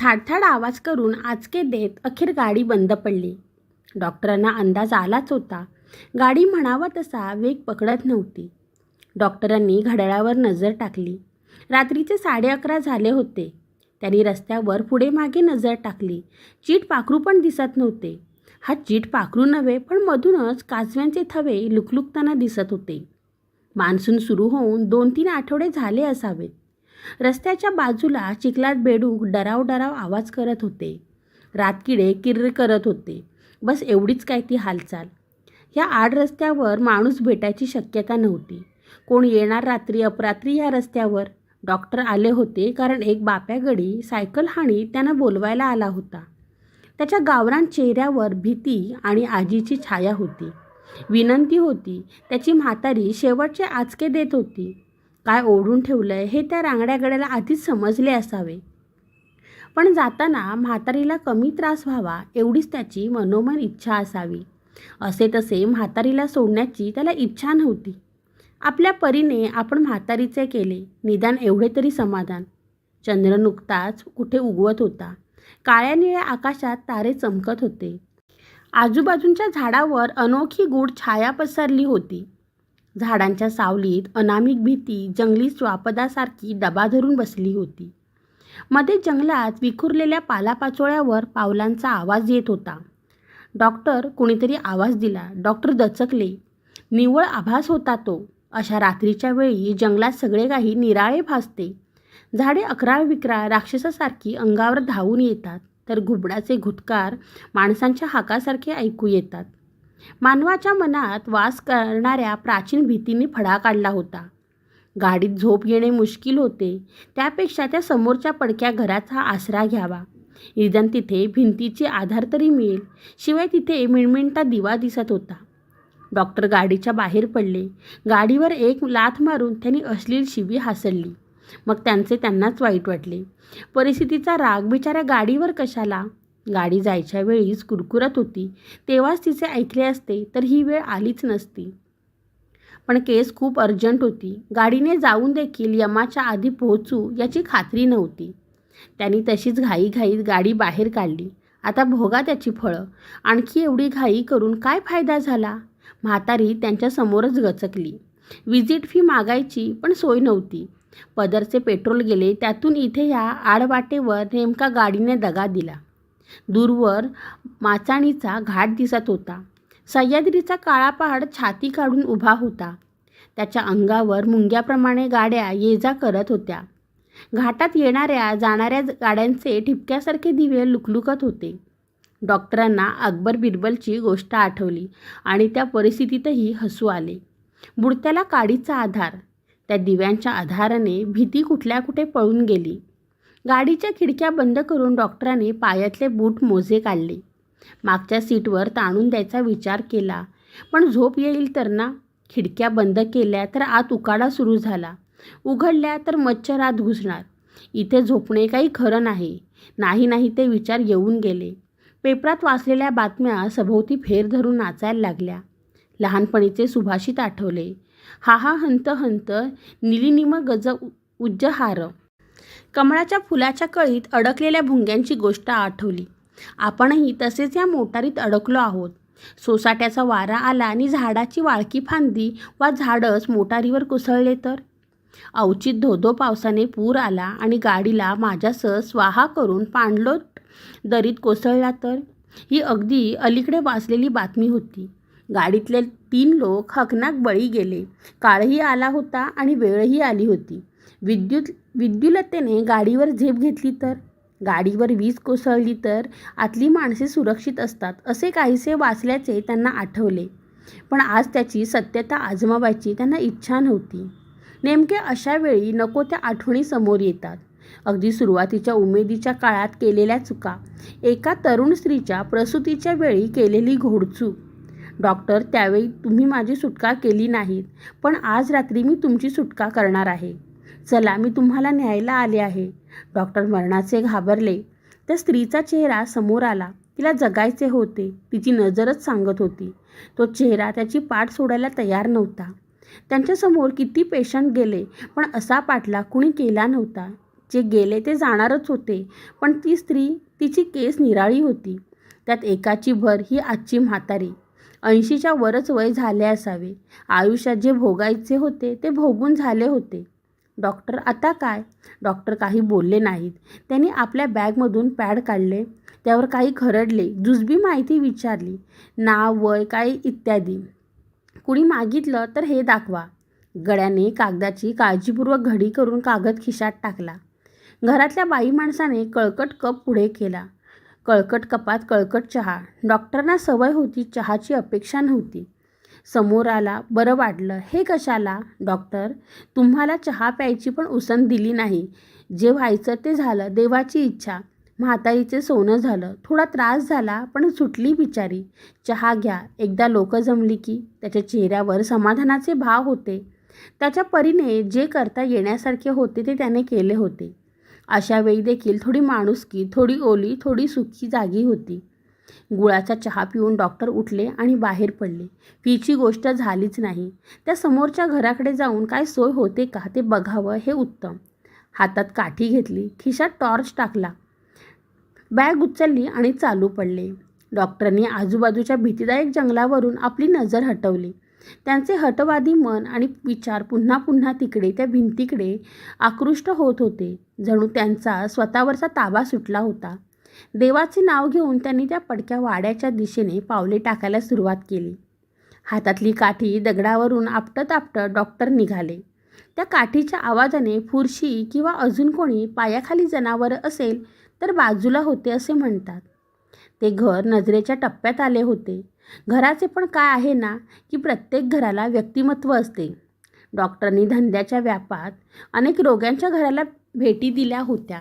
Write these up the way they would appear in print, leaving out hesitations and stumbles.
थाडथाड आवाज करून आचके देत अखेर गाडी बंद पडली. डॉक्टरांना अंदाज आलाच होता. गाडी म्हणावा तसा वेग पकडत नव्हती. डॉक्टरांनी घड्याळावर नजर टाकली. रात्रीचे 11:30 झाले होते. त्यांनी रस्त्यावर पुढे मागे नजर टाकली. चीट पाखरू पण दिसत नव्हते. हा चीट पाखरू नव्हे, पण मधूनच काजव्यांचे थवे लुकलुकताना दिसत होते. मान्सून सुरू होऊन 2-3 आठवडे झाले असावेत. रस्त्याच्या बाजूला चिखलात बेडूक डराव आवाज करत होते. रातकिडे किर्र करत होते. बस एवढीच काय ती हालचाल. ह्या आड रस्त्यावर माणूस भेटायची शक्यता नव्हती. कोण येणार रात्री अपरात्री या रस्त्यावर? डॉक्टर आले होते कारण एक बाप्यागडी सायकल हाणी त्यांना बोलवायला आला होता. त्याच्या गावरान चेहऱ्यावर भीती आणि आजीची छाया होती. विनंती होती. त्याची म्हातारी शेवटचे आचके देत होती. काय ओढून ठेवलंय हे त्या रांगड्या गड्याला आधीच समजले असावे. पण जाताना म्हातारीला कमी त्रास व्हावा एवढीच त्याची मनोमन इच्छा असावी. असे तसे म्हातारीला सोडण्याची त्याला इच्छा नव्हती. आपल्या परीने आपण म्हातारीचे केले, निदान एवढे तरी समाधान. चंद्र नुकताच कुठे उगवत होता. काळ्या निळ्या आकाशात तारे चमकत होते. आजूबाजूच्या झाडावर अनोखी गूढ छाया पसरली होती. झाडांच्या सावलीत अनामिक भीती जंगली श्वापदासारखी दबा धरून बसली होती. मध्ये जंगलात विखुरलेल्या पालापाचोळ्यावर पावलांचा आवाज येत होता. डॉक्टर कुणीतरी आवाज दिला. डॉक्टर दचकले. निव्वळ आभास होता तो. अशा रात्रीच्या वेळी जंगलात सगळे काही निराळे भासते. झाडे अकराळ विक्राळ राक्षसासारखी अंगावर धावून येतात, तर घुबडाचे घुटकार माणसांच्या हाकासारखे ऐकू येतात. मानवाच्या मनात वास करणाऱ्या प्राचीन भीतीने फडा काढला होता. गाडीत झोप येणे मुश्किल होते. त्यापेक्षा त्या समोरच्या पडक्या घराचा आसरा घ्यावा. निदान तिथे भिंतीचे आधार तरी मिळेल. शिवाय तिथे मिणमिणता दिवा दिसत होता. डॉक्टर गाडीच्या बाहेर पडले. गाडीवर एक लाथ मारून त्यांनी अश्लील शिवी हासडली. मग त्यांचे त्यांनाच वाईट वाटले. परिस्थितीचा राग बिचाऱ्या गाडीवर कशाला? गाडी जायच्या वेळीच कुरकुरत होती. तेव्हाच तिचे ऐकले असते तर ही वेळ आलीच नसती. पण केस खूप अर्जंट होती. गाडीने जाऊन देखील यमाच्या आधी पोहोचू याची खात्री नव्हती. त्यांनी तशीच घाईघाईत गाडी बाहेर काढली. आता भोगा त्याची फळं. आणखी एवढी घाई करून काय फायदा झाला? म्हातारी त्यांच्यासमोरच गचकली. विजिट फी मागायची पण सोय नव्हती. पदरचे पेट्रोल गेले. त्यातून इथे ह्या आडवाटेवर नेमका गाडीने दगा दिला. दूरवर माचाणीचा घाट दिसत होता. सह्याद्रीचा काळा पहाड छाती काढून उभा होता. त्याच्या अंगावर मुंग्याप्रमाणे गाड्या ये जा करत होत्या. घाटात येणाऱ्या जाणाऱ्या गाड्यांचे ठिपक्यासारखे दिवे लुकलुकत होते. डॉक्टरांना अकबर बिरबलची गोष्ट आठवली आणि त्या परिस्थितीतही हसू आले. बुडत्याला काडीचा आधार. त्या दिव्यांच्या आधाराने भीती कुठल्या कुठे पळून गेली. गाडीच्या खिडक्या बंद करून डॉक्टरांनी पायातले बूट मोजे काढले. मागच्या सीटवर ताणून द्यायचा विचार केला, पण झोप येईल तर ना. खिडक्या बंद केल्या तर आत उकाडा सुरू झाला. उघडल्या तर मच्छर आत घुसणार. इथे झोपणे काही खरं नाही. नाही ते विचार येऊन गेले. पेपरात वाचलेल्या बातम्या सभोवती फेर धरून नाचायला लागल्या. लहानपणीचे सुभाषित आठवले. हा हंत हंत निलिनिम गज उज्जहार. कमळाच्या फुलाच्या कळीत अडकलेल्या भुंग्यांची गोष्ट आठवली. आपणही तसेच या मोटारीत अडकलो आहोत. सोसाट्याचा वारा आला आणि झाडाची वाळकी फांदी वा झाडच मोटारीवर कोसळले तर? अवचित धोधो पावसाने पूर आला आणि गाडीला माझ्यासह स्वाहा करून पाणलोट दरीत कोसळला तर? ही अगदी अलीकडे वाचलेली बातमी होती. गाडीतले 3 लोक हकनाक बळी गेले. काळही आला होता आणि वेळही आली होती. विद्युलतेने गाडीवर झेप घेतली तर? गाडीवर वीज कोसळली तर आतली माणसे सुरक्षित असतात असे काहीसे वाचल्याचे त्यांना आठवले. पण आज त्याची सत्यता आजमावायची त्यांना इच्छा नव्हती. नेमके अशा वेळी नको त्या आठवणी समोर येतात. अगदी सुरुवातीच्या उमेदीच्या काळात केलेल्या चुका. एका तरुण स्त्रीच्या प्रसूतीच्या वेळी केलेली घोडचूक. डॉक्टर, त्यावेळी तुम्ही माझी सुटका केली नाहीत, पण आज रात्री मी तुमची सुटका करणार आहे. चला, मी तुम्हाला न्यायला आले आहे. डॉक्टर मरणाचे घाबरले. त्या स्त्रीचा चेहरा समोर आला. तिला जगायचे होते. तिची नजरच सांगत होती. तो चेहरा त्याची पाठ सोडायला तयार नव्हता. त्यांच्यासमोर किती पेशंट गेले, पण असा पाठलाग कुणी केला नव्हता. जे गेले ते जाणारच होते, पण ती स्त्री, तिची केस निराळी होती. त्यात एकाची भर ही आजची म्हातारी. 80च्या वरच वय झाले असावे. आयुष्यात जे भोगायचे होते ते भोगून झाले होते. डॉक्टर आता काय? डॉक्टर काही बोलले नाहीत. त्यांनी आपल्या बॅगमधून पॅड काढले, त्यावर काही खरडले, जुजबी माहिती विचारली, नाव, वय, काय इत्यादी. कुणी मागितलं तर हे दाखवा. गड्याने कागदाची काळजीपूर्वक घडी करून कागद खिशात टाकला. घरातल्या बाई माणसाने कळकट कप पुढे केला. कळकट कपात कळकट चहा. डॉक्टरांना सवय होती, चहाची अपेक्षा नव्हती. समोर आला. बरं वाटलं. हे कशाला? डॉक्टर, तुम्हाला चहा प्यायची पण उसंत दिली नाही. जे व्हायचं ते झालं. देवाची इच्छा. म्हातारीचे सोनं झालं. थोडा त्रास झाला, पण सुटली बिचारी. चहा घ्या. एकदा लोक जमली की. त्याच्या चेहऱ्यावर समाधानाचे भाव होते. त्याच्या परीने जे करता येण्यासारखे होते ते त्याने केले होते. अशा वेळी देखील थोडी माणुसकी, थोडी ओली, थोडी सुखी जागी होती. गुळाचा चहा पिऊन डॉक्टर उठले आणि बाहेर पडले. फीची गोष्ट झालीच नाही. त्या समोरच्या घराकडे जाऊन काय सोय होते का ते बघावं हे उत्तम. हातात काठी घेतली, खिशात टॉर्च टाकला, बॅग उचलली आणि चालू पडले. डॉक्टरांनी आजूबाजूच्या भीतीदायक जंगलावरून आपली नजर हटवली. त्यांचे हटवादी मन आणि विचार पुन्हा पुन्हा तिकडे, त्या भिंतीकडे आकृष्ट होत होते. जणू त्यांचा स्वतःवरचा ताबा सुटला होता. देवाचे नाव घेऊन त्यांनी त्या पडक्या वाड्याच्या दिशेने पावले टाकायला सुरुवात केली. हातातली काठी दगडावरून आपटत आपटत डॉक्टर निघाले. त्या काठीच्या आवाजाने फुरशी किंवा अजून कोणी पायाखाली जनावर असेल तर बाजूला होते असे म्हणतात. ते घर नजरेच्या टप्प्यात आले होते. घराचे पण काय आहे ना, की प्रत्येक घराला व्यक्तिमत्व असते. डॉक्टरांनी धंद्याच्या व्यापात अनेक रोग्यांच्या घराला भेटी दिल्या होत्या.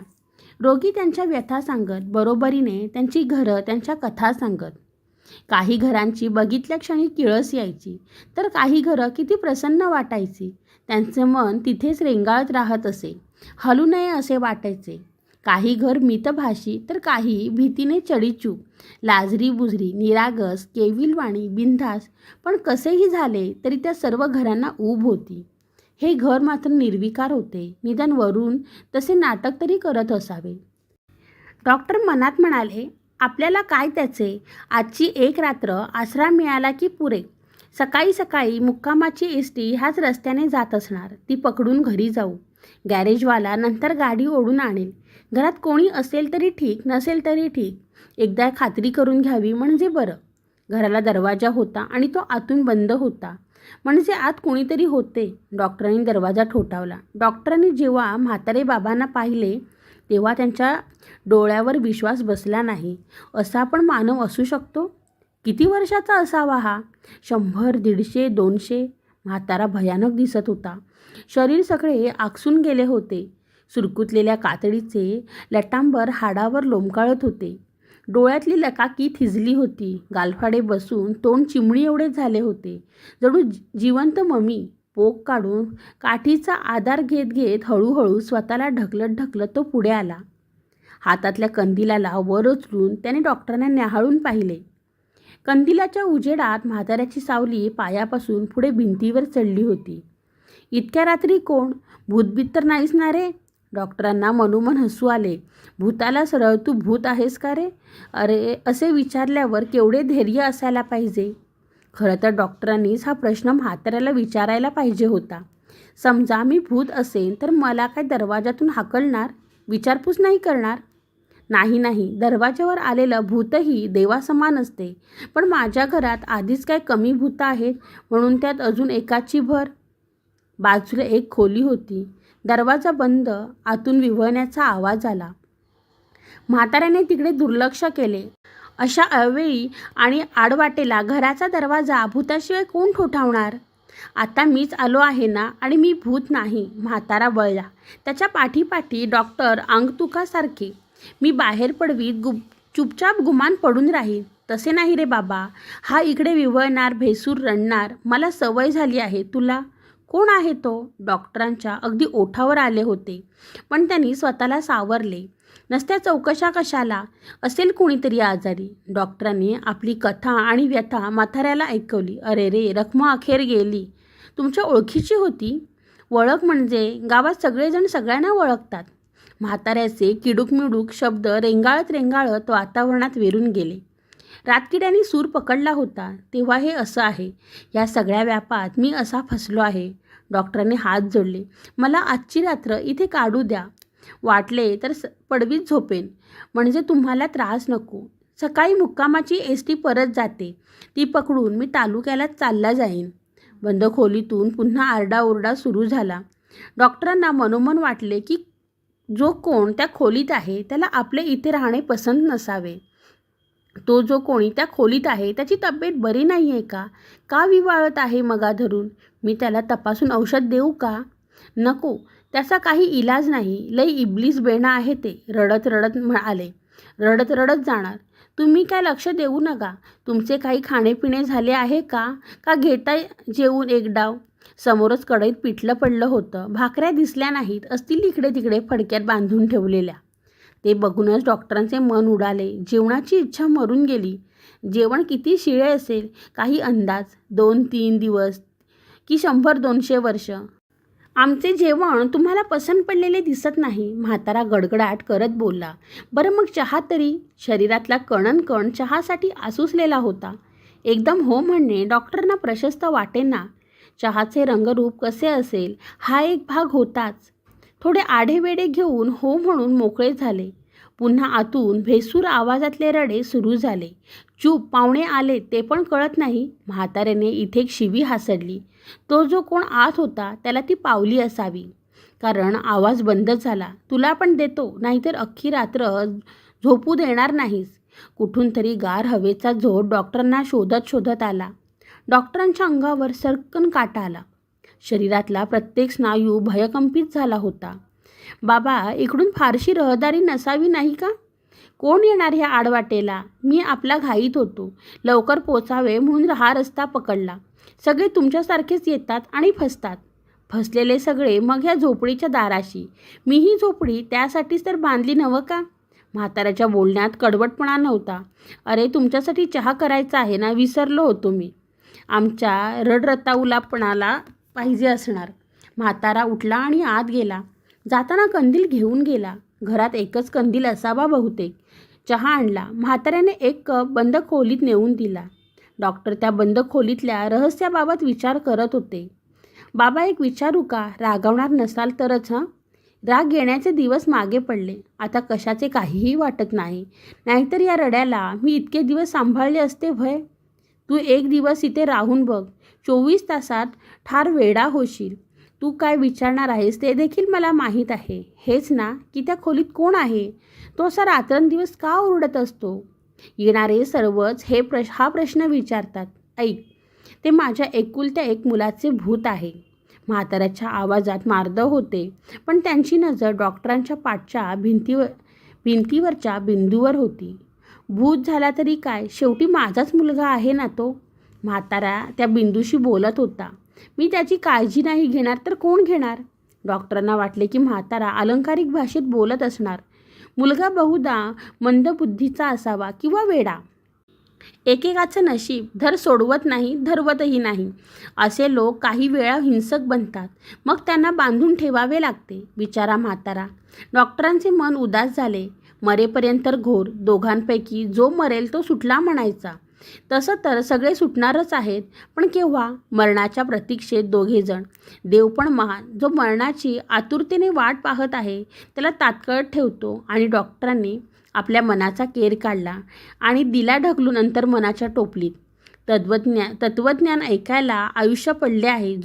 रोगी त्यांच्या व्यथा सांगत, बरोबरीने त्यांची घरं, त्यांच्या कथा सांगत. काही घरांची बघितल्या क्षणी किळस यायची, तर काही घरं किती प्रसन्न वाटायची. त्यांचे मन तिथेच रेंगाळत राहत असे, हलू नये असे वाटायचे. काही घर मितभाषी, तर काही भीतीने चडीचूप, लाजरी बुजरी, निरागस, केविलवाणी, बिनधास. पण कसेही झाले तरी त्या सर्व घरांना ऊब होती. हे घर मात्र निर्विकार होते. निदान वरून तसे नाटक तरी करत असावे. डॉक्टर मनात म्हणाले, आपल्याला काय त्याचे, आजची एक रात्र आसरा मिळाला की पुरे. सकाळी सकाळी मुक्कामाची एसटी ह्याच रस्त्याने जात असणार. ती पकडून घरी जाऊ. गॅरेजवाला नंतर गाडी ओढून आणेल. घरात कोणी असेल तरी ठीक, नसेल तरी ठीक. एकदा खात्री करून घ्यावी म्हणजे बरं. घराला दरवाजा होता आणि तो आतून बंद होता, म्हणजे आत कोणीतरी होते. डॉक्टरांनी दरवाजा ठोठावला. डॉक्टरांनी जेव्हा म्हातारे बाबांना पाहिले तेव्हा त्यांच्या डोळ्यावर विश्वास बसला नाही. असा पण मानव असू शकतो? किती वर्षाचा असावा हा? 100, 150, 200? म्हातारा भयानक दिसत होता. शरीर सगळे आकसून गेले होते. सुरकुतलेल्या कातडीचे लटांबर हाडावर लोंबकाळत होते. डोळ्यातली लकाकी थिजली होती. गालफाडे बसून तोंड चिमणी एवढे झाले होते. जणू जिवंत ममी. पोक काढून काठीचा आधार घेत घेत हळूहळू स्वतःला ढकलत ढकलत तो पुढे आला. हातातल्या कंदिलाला वर उचलून त्याने डॉक्टरांना न्याहाळून पाहिले. कंदिलाच्या उजेडात म्हाताऱ्याची सावली पायापासून पुढे भिंतीवर चढली होती. इतक्या रात्री कोण? भूतबीत तर नाहीच ना रे? डॉक्टरांना मनोमन हसू आले. भूताला सरळ तू भूत आहेस का रे? अरे, असे विचारल्यावर केवढे धैर्य असायला पाहिजे. खरं तर डॉक्टरांनीच हा प्रश्न म्हाताऱ्याला विचारायला पाहिजे होता. समजा मी भूत असेन तर मला काय दरवाजातून हाकलणार? विचारपूस नाही करणार? नाही, दरवाजावर आलेलं भूतही देवासमान असते. पण माझ्या घरात आधीच काय कमी भूत आहेत, म्हणून त्यात अजून एकाची भर. बाजूला एक खोली होती. दरवाजा बंद. आतून विव्हळण्याचा आवाज आला. म्हाताऱ्याने तिकडे दुर्लक्ष केले. अशा अवेळी आणि आडवाटेला घराचा दरवाजा भूताशिवाय कोण ठोठावणार? आता मीच आलो आहे ना, आणि मी भूत नाही. म्हातारा वळला. त्याच्या पाठीपाठी डॉक्टर अंगतुकासारखे. मी बाहेर पडवीत चुपचाप गुमान पडून राहील. तसे नाही रे बाबा. हा इकडे विव्हळणार, भेसूर रडणार. मला सवय झाली आहे. तुला कोण आहे तो? डॉक्टरांच्या अगदी ओठावर आले होते, पण त्यांनी स्वतःला सावरले. नसत्या चौकशा कशाला? असेल कोणीतरी आजारी. डॉक्टरांनी आपली कथा आणि व्यथा म्हाताऱ्याला ऐकवली. अरे रे, रखमा अखेर गेली. तुमच्या ओळखीची होती? ओळख म्हणजे गावात सगळेजण सगळ्यांना ओळखतात. म्हाताऱ्याचे किडूक शब्द रेंगाळत रेंगाळत वातावरणात वेरून गेले. रातकिड्याने सूर पकडला होता तेव्हा हे असं आहे. या सगळ्या व्यापात मी असा फसलो आहे. डॉक्टरांनी हात जोडले. मला आजची रात्र इथे काढू द्या. वाटले तर पडवीत झोपेन, म्हणजे तुम्हाला त्रास नको. सकाळी मुक्कामाची एसटी परत जाते, ती पकडून मी तालुक्याला चालला जाईन. बंद खोलीतून पुन्हा आरडाओरडा सुरू झाला. डॉक्टरांना मनोमन वाटले की जो कोण त्या खोलीत आहे त्याला आपले इथे राहणे पसंत नसावे. तो जो कोणी त्या खोलीत आहे त्याची तब्येत बरी नाही आहे का? का विवाळत आहे मगा धरून? मी त्याला तपासून औषध देऊ का? नको, त्याचा काही इलाज नाही. लई इब्लीस बेणा आहे ते. रडत रडत आले. रडत रडत जाणार. तुम्ही काय लक्ष देऊ नका. तुमचे काही खाणेपिणे झाले आहे का? का घेता जेवून एक डाव? समोरच कढईत पिठलं पडलं होतं. भाकऱ्या दिसल्या नाहीत. असतील इकडे तिकडे फडक्यात बांधून ठेवलेल्या. ते बघूनच डॉक्टरांचे मन उडाले. जेवणाची इच्छा मरून गेली. जेवण किती शिळे असेल? काही अंदाज? 2-3 दिवस की 100-200 वर्ष? आमचे जेवण तुम्हाला पसंत पडलेले दिसत नाही, म्हातारा गडगडाट करत बोलला. बरं मग चहा तरी? शरीरातला कणनकण चहासाठी आसुसलेला होता. एकदम हो म्हणणे डॉक्टरांना प्रशस्त वाटेना. चहाचे रंगरूप कसे असेल हा एक भाग होताच. थोडे आढेवेढे घेऊन हो म्हणून मोकळे झाले. पुन्हा आतून भेसूर आवाजातले रडे सुरू झाले. चूप, पाहुणे आले ते पण कळत नाही. म्हाताऱ्याने इथे एक शिवी हासडली. तो जो कोण आत होता त्याला ती पावली असावी, कारण आवाज बंद झाला. तुला पण देतो, नाहीतर अख्खी रात्र झोपू देणार नाहीस. कुठून तरी गार हवेचा झोत डॉक्टरांना शोधत शोधत आला. डॉक्टरांच्या अंगावर सर्कन काटा आला. शरीरातला प्रत्येक स्नायू भयकंपित झाला होता. बाबा, इकडून फारशी रहदारी नसावी नाही का? कोण येणार ह्या आडवाटेला? मी आपला घाईत होतो, लवकर पोचावे म्हणून हा रस्ता पकडला. सगळे तुमच्यासारखेच येतात आणि फसतात. फसलेले सगळे मग ह्या झोपडीच्या दाराशी. मीही झोपडी त्यासाठीच तर बांधली नव्ह का? म्हाताऱ्याच्या बोलण्यात कडवटपणा नव्हता. अरे, तुमच्यासाठी चहा करायचा आहे ना, विसरलो होतो मी. आमच्या रडरताउलापणाला पाहिजे असणार. म्हातारा उठला आणि आत गेला. जाताना कंदील घेऊन गेला. घरात एकच कंदील असावा बहुतेक. चहा आणला. म्हाताऱ्याने एक कप बंद खोलीत नेऊन दिला. डॉक्टर त्या बंद खोलीतल्या रहस्याबाबत विचार करत होते. बाबा, एक विचारू का? रागावणार नसाल तरच. राग येण्याचे दिवस मागे पडले. आता कशाचे काहीही वाटत नाही. नाहीतर या रड्याला मी इतके दिवस सांभाळले असते व्हय? तू एक दिवस इथे राहून बघ. 24 तासात ठार वेडा होशील. तू काय विचारणार आहेस ते देखील मला माहीत आहे. हेच ना की त्या खोलीत कोण आहे? तो असा रात्रंदिवस का ओरडत असतो? येणारे सर्वच हा प्रश्न विचारतात. ऐक, ते माझ्या एकुलत्या एक मुलाचे भूत आहे. म्हाताऱ्याच्या आवाजात मार्द होते, पण त्यांची नजर डॉक्टरांच्या पाठच्या भिंतीवरच्या बिंदूवर होती. भूत झाला तरी काय, शेवटी माझाच मुलगा आहे ना तो. म्हातारा त्या बिंदूशी बोलत होता. मी त्याची काळजी नाही घेणार तर कोण घेणार? डॉक्टरांना वाटले की म्हातारा अलंकारिक भाषेत बोलत असणार. मुलगा बहुधा मंदबुद्धीचा असावा किंवा वेडा. एकेकाचं नशीब धर सोडवत नाही, धरवतही नाही. असे लोक काही वेळा हिंसक बनतात, मग त्यांना बांधून ठेवावे लागते. बिचारा म्हातारा. डॉक्टरांचे मन उदास झाले. मरेपर्यंत घोर. दोघांपैकी जो मरेल तो सुटला म्हणायचा. तसं तर सगळे सुटणारच आहेत, पण केव्हा? मरणाच्या प्रतीक्षेत दोघेजण. देव पण महान. जो मरणाची आतुरतेने वाट पाहत आहे त्याला तात्काळ ठेवतो. आणि डॉक्टरांनी आपल्या मनाचा केर काढला आणि दिला ढकलून नंतर मनाच्या टोपलीत. तत्वज्ञान ऐकायला आयुष्य पडले आहे.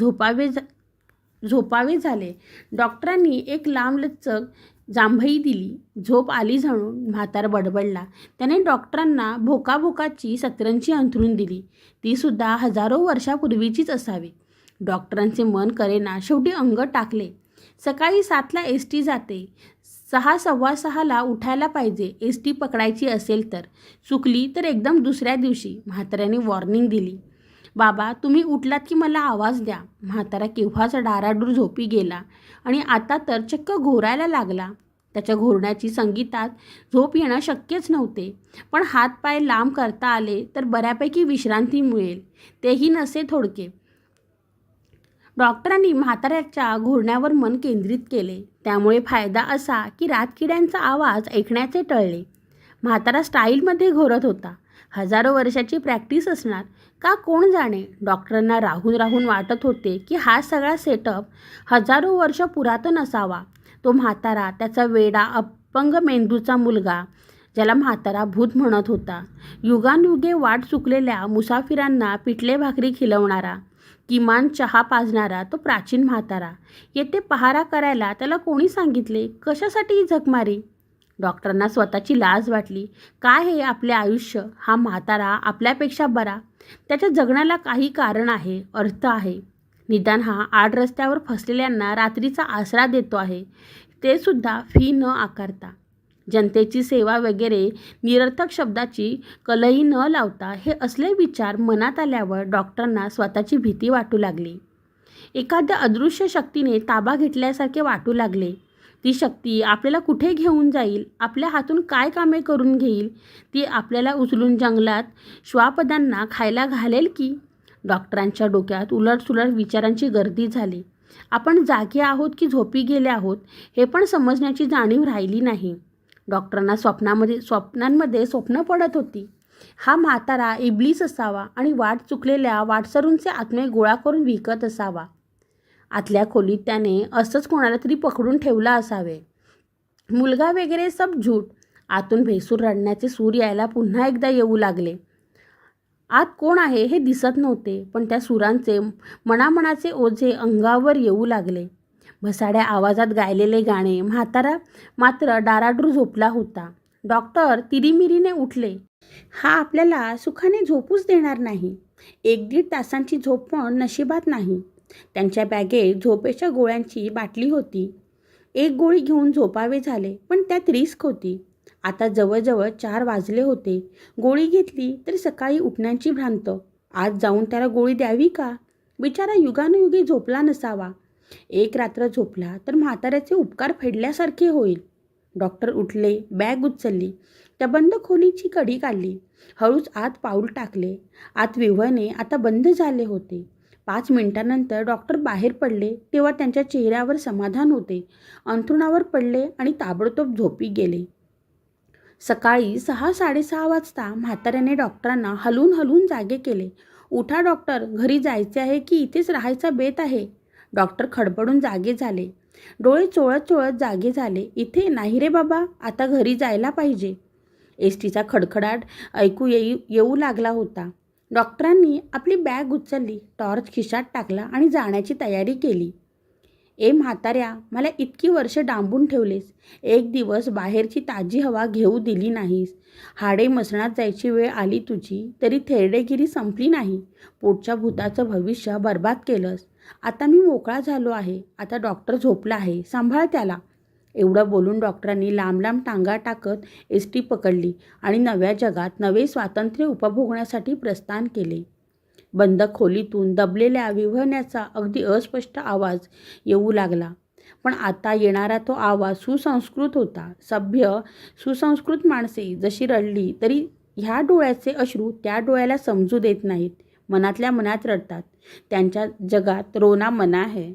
झोपावे झाले. डॉक्टरांनी एक लांबलचक जांभई दिली. झोप आली जाणून. म्हातार बडबडला. त्याने डॉक्टरांना भोकाभोकाची सतरंजी अंथरून दिली. ती सुद्धा हजारो वर्षापूर्वीचीच असावी. डॉक्टरांचे मन करेना. शेवटी अंग टाकले. सकाळी 7ला एसटी जाते. 6:15ला उठायला पाहिजे एसटी पकडायची असेल तर. चुकली तर एकदम दुसऱ्या दिवशी. म्हाताऱ्याने वॉर्निंग दिली. बाबा, तुम्ही उठलात की मला आवाज द्या. म्हातारा केव्हाच डाराडूर झोपी गेला आणि आता तर चक्क घोरायला लागला. त्याच्या घोरण्याची संगीतात झोप येणं शक्यच नव्हते. पण हातपाय लांब करता आले तर बऱ्यापैकी विश्रांती मिळेल. तेही नसे थोडके. डॉक्टरांनी म्हाताऱ्याच्या घोरण्यावर मन केंद्रित केले. त्यामुळे फायदा असा की रातकिड्यांचा आवाज ऐकण्याचे टळले. म्हातारा स्टाईलमध्ये घोरत होता. हजारो वर्षाची प्रॅक्टिस असणार का कोण जाणे. डॉक्टरांना राहून राहून वाटत होते की हा सगळा सेटअप हजारो वर्ष पुरातन असावा. तो म्हातारा, त्याचा वेडा अपंग मेंदूचा मुलगा, ज्याला म्हातारा भूत म्हणत होता. युगानयुगे वाट चुकलेल्या मुसाफिरांना पिठले भाकरी खिलवणारा, किमान चहा पाजणारा तो प्राचीन म्हातारा. येथे पहारा करायला त्याला कोणी सांगितले? कशासाठी ही झकमारी? डॉक्टरांना स्वतःची लाज वाटली. काय हे आपले आयुष्य? हा म्हातारा आपल्यापेक्षा बरा. त्याच्या जगण्याला काही कारण आहे, अर्थ आहे. निदान हा आड रस्त्यावर फसलेल्यांना रात्रीचा आसरा देतो आहे, ते सुद्धा फी न आकारता. जनतेची सेवा वगैरे निरर्थक शब्दाची कलही न लावता. हे असले विचार मनात आल्यावर डॉक्टरांना स्वतःची भीती वाटू लागली. एखाद्या अदृश्य शक्तीने ताबा घेतल्यासारखे वाटू लागले. ती शक्ती आपल्याला कुठे घेऊन जाईल? आपल्या हातून काय कामे करून घेईल? ती आपल्याला उचलून जंगलात श्वापदांना खायला घालेल की? डॉक्टरांच्या डोक्यात उलटसुलट विचारांची गर्दी झाली. आपण जागे आहोत की झोपी गेले आहोत हे पण समजण्याची जाणीव राहिली नाही. डॉक्टरांना स्वप्नांमध्ये स्वप्न पडत होती. हा म्हातारा इब्लीस असावा आणि वाट चुकलेल्या वाटसरूंचे आत्मे गोळा करून विकत असावा. आतल्या खोलीत त्याने असंच कोणाला तरी पकडून ठेवला असावे. मुलगा वगैरे सब झूट. आतून भेसूर रडण्याचे सूर यायला पुन्हा एकदा येऊ लागले. आत कोण आहे हे दिसत नव्हते, पण त्या सुरांचे मनामनाचे ओझे अंगावर येऊ लागले. भसाड्या आवाजात गायलेले गाणे. म्हातारा मात्र डाराडूर झोपला होता. डॉक्टर तिरीमिरीने उठले. हा आपल्याला सुखाने झोपूच देणार नाही. 1-1.5 तासांची झोप पण नशिबात नाही. त्यांच्या बॅगेत झोपेच्या गोळ्यांची बाटली होती. 1 गोळी घेऊन झोपावे झाले, पण त्यात रिस्क होती. आता जवळजवळ 4 वाजले होते. गोळी घेतली तरी सकाळी उठण्याची भ्रांत. आज जाऊन त्याला गोळी द्यावी का? बिचारा युगानुयुगी झोपला नसावा. 1 रात्र झोपला तर म्हाताऱ्याचे उपकार फेडल्यासारखे होईल. डॉक्टर उठले, बॅग उचलली, त्या बंद खोलीची कडी काढली, हळूच आत पाऊल टाकले. आत विव्हळणे आता बंद झाले होते. 5 मिनिटांनंतर डॉक्टर बाहेर पडले तेव्हा त्यांच्या चेहऱ्यावर समाधान होते. अंथरुणावर पडले आणि ताबडतोब झोपी गेले. सकाळी 6-6:30 वाजता म्हाताऱ्याने डॉक्टरांना हलवून हलवून जागे केले. उठा डॉक्टर, घरी जायचे आहे की इथेच राहायचा बेत आहे? डॉक्टर खडबडून जागे झाले. डोळे चोळत चोळत जागे झाले. इथे नाही रे बाबा, आता घरी जायला पाहिजे. एसटीचा खडखडाट ऐकू येऊ लागला होता. डॉक्टरांनी आपली बॅग उचलली, टॉर्च खिशात टाकला आणि जाण्याची तयारी केली. ए म्हाताऱ्या, मला इतकी वर्ष डांबून ठेवलेस. 1 दिवस बाहेरची ताजी हवा घेऊ दिली नाहीस. हाडे मसणात जायची वेळ आली तुझी, तरी थेरडेगिरी संपली नाही. पोटच्या भूताचं भविष्य बर्बाद केलंस. आता मी मोकळा झालो आहे. आता डॉक्टर झोपला आहे, सांभाळ त्याला. एवढं बोलून डॉक्टरांनी लांब लांब टांगा टाकत एसटी पकडली आणि नव्या जगात नवे स्वातंत्र्य उपभोगण्यासाठी प्रस्थान केले. बंद खोलीतून दबलेल्या विव्हळण्याचा अगदी अस्पष्ट आवाज येऊ लागला. पण आता येणारा तो आवाज सुसंस्कृत होता. सभ्य सुसंस्कृत माणसे जशी रडली तरी ह्या डोळ्याचे अश्रू त्या डोळ्याला समजू देत नाहीत. मनातल्या मनात रडतात. त्यांच्या जगात रोना मना है.